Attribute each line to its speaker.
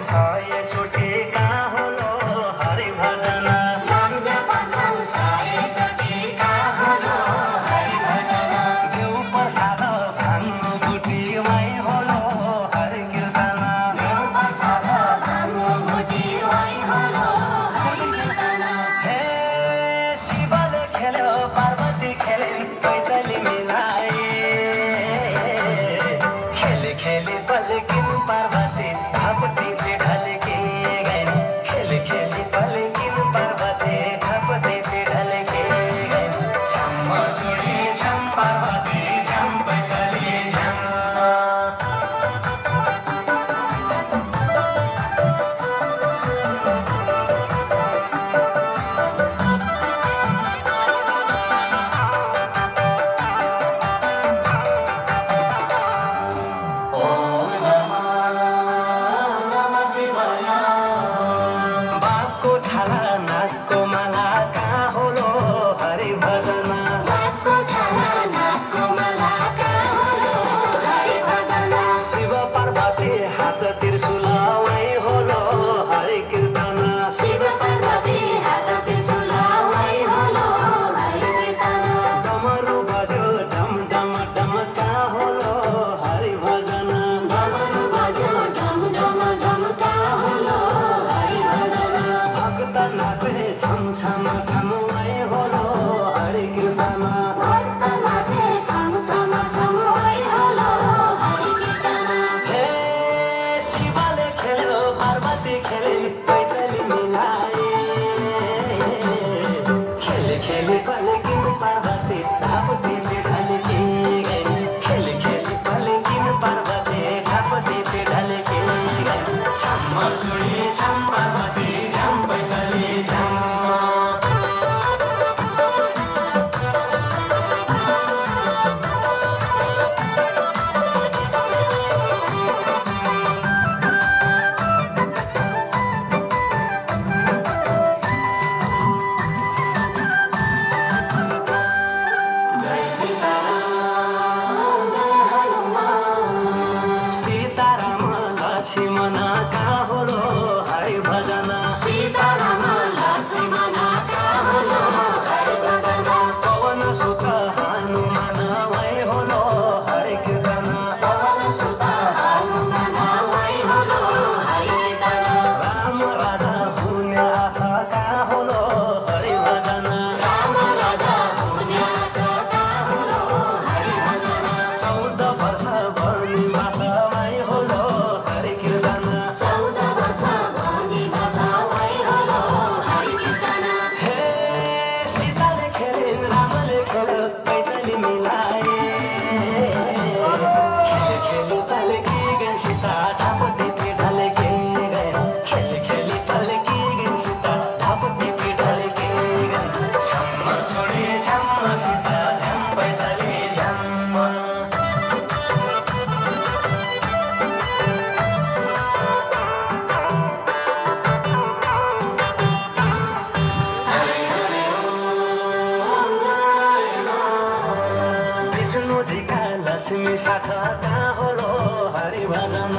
Speaker 1: सयचोटि कहाँ होलो हरि भजन
Speaker 2: नाम जपछौ सयचोटि कहाँ होलो हरि भजन
Speaker 1: देव प्रसाद भाङ्नु गुटीमै होलो हरि कीर्तन
Speaker 2: देव प्रसाद भाङ्नु गुटीमै होलो हरि कीर्तन
Speaker 1: हे शिवले खेल्यो पार्वती खेलिन् पैदली मिलाए खेली खेली पल्किन् पार्वती थापटी ढल्की गइन् खेली खेली पल्किन् पार्वती थापटी ढल्की गइन् छम्म छोडी छम पार्वती झम पैदली झम बाघको छाला नाकको माला कहाँ होलो हरि भजन
Speaker 2: नाकको छाला नाकको माला कहाँ होलो हरि भजन
Speaker 1: शिव पार्वती हात त्रिशूलमै होलो हरि कीर्तन
Speaker 2: शिव पार्वती हात त्रिशूलमै होलो हरि कीर्तन
Speaker 1: डमरु बज्यो डम डम डम कहाँ होलो हरि भजन
Speaker 2: डमरु बज्यो डम डम डम कहाँ होलो हरि भजन
Speaker 1: भक्त नाचे छम छम छमै होलो हरि कीर्तन
Speaker 2: भक्त नाचे छम छम छम होलो हरि कीर्तन
Speaker 1: हे शिवले खेल्यो पार्वती खेलिन् पैदली मिलाए खेली खेली पल्किन् पार्वती थापटी ढल्की गइन् खेली खेली पल्किन् पार्वती थापटी ढल्की गइन् छम्म छोडी छम पार्वती झम पैदली झम
Speaker 2: जय सीताराम जय हनुमान
Speaker 1: सीताराम लक्ष्मण कहाँ होलो हरि भजन
Speaker 2: सीताराम लक्ष्मण कहाँ होलो हरि भजन
Speaker 1: पवन सुत हनुमान वै होलो हरि कीर्तन
Speaker 2: पवन सुत हनुमान वै होलो हरि कीर्तन
Speaker 1: राम राजा पुण्य आशा कहाँ होलो हरि भजन
Speaker 2: राम राजा पुण्य सदा होलो हरि भजन
Speaker 1: 14 वर्ष वनवास वै होलो हरि कीर्तन
Speaker 2: 14 वर्ष वनवास वै होलो हरि कीर्तन
Speaker 1: हे सीताले खेलिन् रामले खेल्यो पैदली मिलाए खेली खेली पल्की गइन् सीता थापटी ढल्की गइन् खेली खेली पल्की गइन् सीता थापटी ढल्की गइन् छम्म छोडी छम्म सीता झम पैदली झम विष्णुजीका लक्ष्मी साथ कहाँ होलो हरि भजन